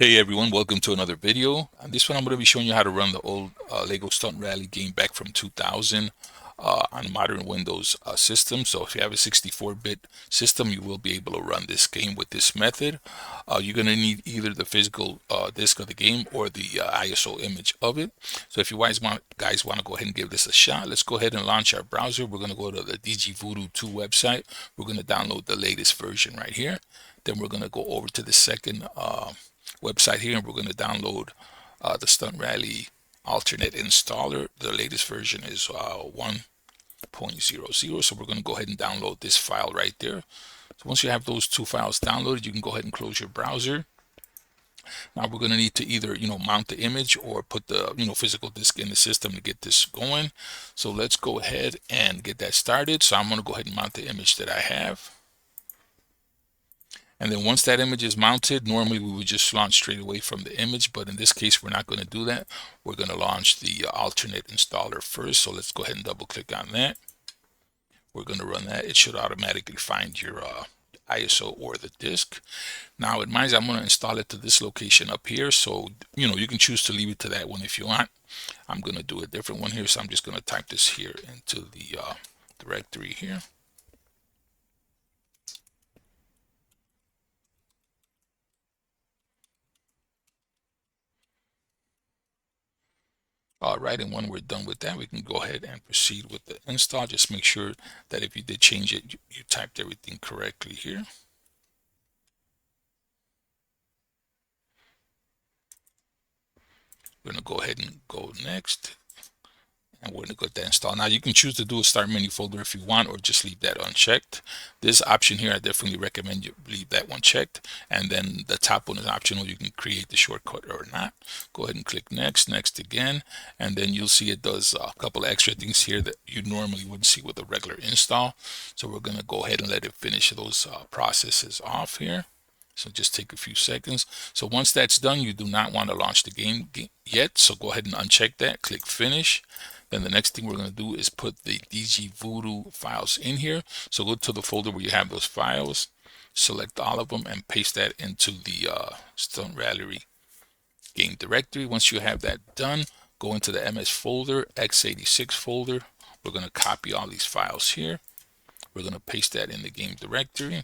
Hey everyone, welcome to another video. On this one, I'm going to be showing you how to run the old Lego Stunt Rally game back from 2000 on modern Windows system. So if you have a 64-bit system, you will be able to run this game with this method. You're going to need either the physical disk of the game or the ISO image of it. So if you guys want to go ahead and give this a shot, let's go ahead and launch our browser. We're going to go to the dgVoodoo 2 website. We're going to download the latest version right here. Then we're going to go over to the second website here, and we're going to download the Stunt Rally alternate installer. The latest version is 1.00, so we're going to go ahead and download this file right there. So once you have those two files downloaded, you can go ahead and close your browser. Now we're going to need to either mount the image or put the physical disk in the system to get this going. So let's go ahead and get that started. So I'm going to go ahead and mount the image that I have. And then once that image is mounted, normally we would just launch straight away from the image, but in this case, we're not going to do that. We're going to launch the alternate installer first. So let's go ahead and double click on that. We're going to run that. It should automatically find your ISO or the disk. Now in mine, I'm going to install it to this location up here. So, you can choose to leave it to that one if you want. I'm going to do a different one here. So I'm just going to type this here into the directory here. All right, and when we're done with that, we can go ahead and proceed with the install. Just make sure that if you did change it, you typed everything correctly here. We're going to go ahead and go next. And we're going to go that install. Now you can choose to do a start menu folder if you want, or just leave that unchecked. This option here, I definitely recommend you leave that one checked. And then the top one is optional. You can create the shortcut or not. Go ahead and click next, next again. And then you'll see it does a couple of extra things here that you normally wouldn't see with a regular install. So we're going to go ahead and let it finish those processes off here. So just take a few seconds. So once that's done, you do not want to launch the game yet. So go ahead and uncheck that, click finish. Then the next thing we're going to do is put the dgVoodoo files in here. So go to the folder where you have those files, select all of them, and paste that into the Stunt Rally game directory. Once you have that done, go into the MS folder, x86 folder. We're going to copy all these files here. We're going to paste that in the game directory.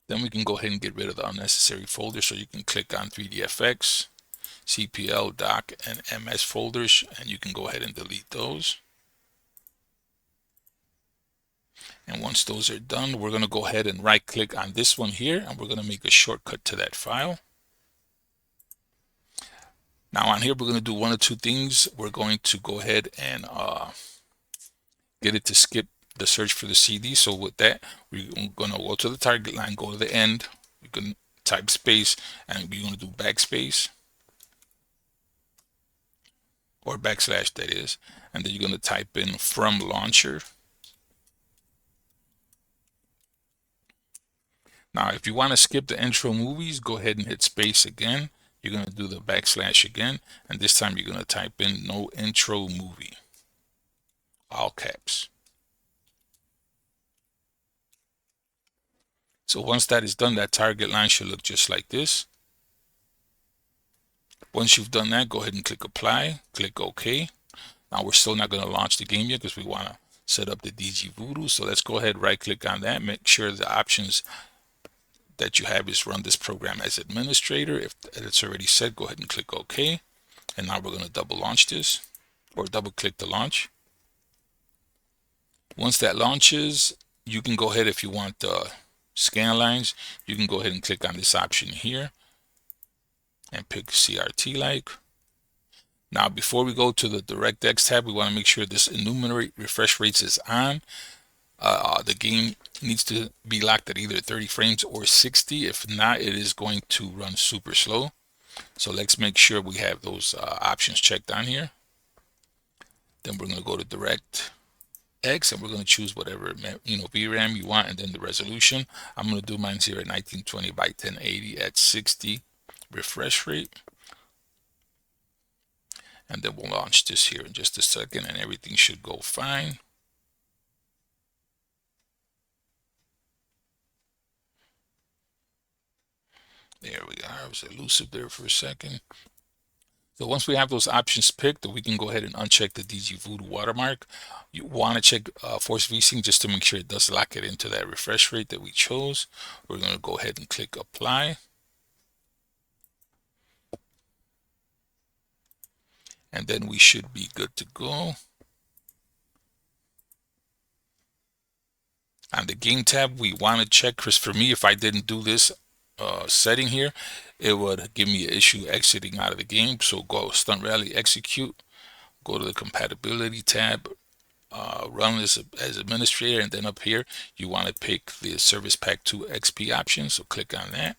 Then we can go ahead and get rid of the unnecessary folders. So you can click on 3DFX, CPL, doc, and MS folders, and you can go ahead and delete those. And once those are done, we're going to go ahead and right click on this one here, and we're going to make a shortcut to that file. Now on here, we're going to do one of two things. We're going to go ahead and get it to skip the search for the CD. So with that, we're going to go to the target line, go to the end. You can type space, and we're going to do backspace, or backslash, that is. And then you're going to type in from launcher. Now, if you want to skip the intro movies, go ahead and hit space again. You're going to do the backslash again, and this time you're going to type in no intro movie, all caps. So once that is done, that target line should look just like this. Once you've done that, go ahead and click apply, click OK. Now we're still not going to launch the game yet because we want to set up the dgVoodoo. So let's go ahead, right click on that, make sure the options that you have is run this program as administrator. If it's already set, go ahead and click OK. And now we're going to double launch this, or double click to launch. Once that launches, you can go ahead, if you want scan lines, you can go ahead and click on this option here and pick CRT like. Now before we go to the DirectX tab, we want to make sure this enumerate refresh rates is on. The game needs to be locked at either 30 frames or 60. If not, it is going to run super slow. So let's make sure we have those options checked on here. Then we're going to go to DirectX, and we're going to choose whatever VRAM you want, and then the resolution. I'm going to do mine here at 1920 by 1080 at 60 refresh rate. And then we'll launch this here in just a second, and everything should go fine. There we are. I was elusive there for a second. So once we have those options picked, we can go ahead and uncheck the dgVoodoo watermark. You want to check force VSync just to make sure it does lock it into that refresh rate that we chose. We're going to go ahead and click apply. And then we should be good to go. On the game tab, we want to check, because for me, if I didn't do this setting here, it would give me an issue exiting out of the game. So go Stunt Rally Execute, go to the compatibility tab, run as administrator, and then up here you want to pick the Service Pack 2 XP option. So click on that.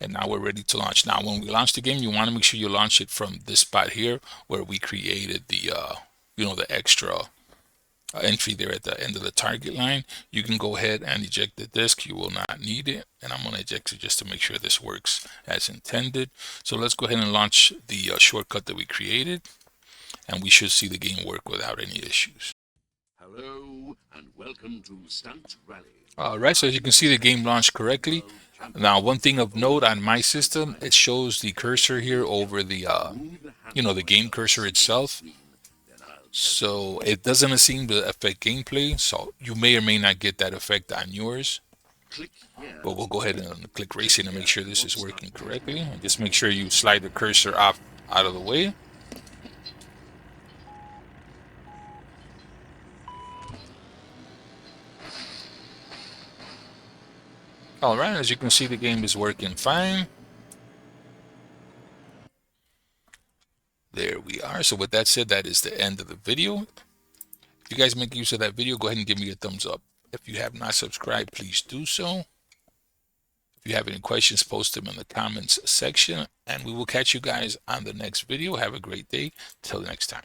And now we're ready to launch. Now when we launch the game, you want to make sure you launch it from this spot here where we created the the extra entry there at the end of the target line. You can go ahead and eject the disk. You will not need it, and I'm going to eject it just to make sure this works as intended. So let's go ahead and launch the shortcut that we created, and we should see the game work without any issues. Hello and welcome to Stunt Rally. Alright, so as you can see, the game launched correctly. Now, one thing of note on my system, it shows the cursor here over the the game cursor itself. So it doesn't seem to affect gameplay, so you may or may not get that effect on yours. But we'll go ahead and click racing to make sure this is working correctly. And just make sure you slide the cursor off out of the way. Alright, as you can see, the game is working fine. There we are. So with that said, that is the end of the video. If you guys make use of that video, go ahead and give me a thumbs up. If you have not subscribed, please do so. If you have any questions, post them in the comments section, and we will catch you guys on the next video. Have a great day. Till next time.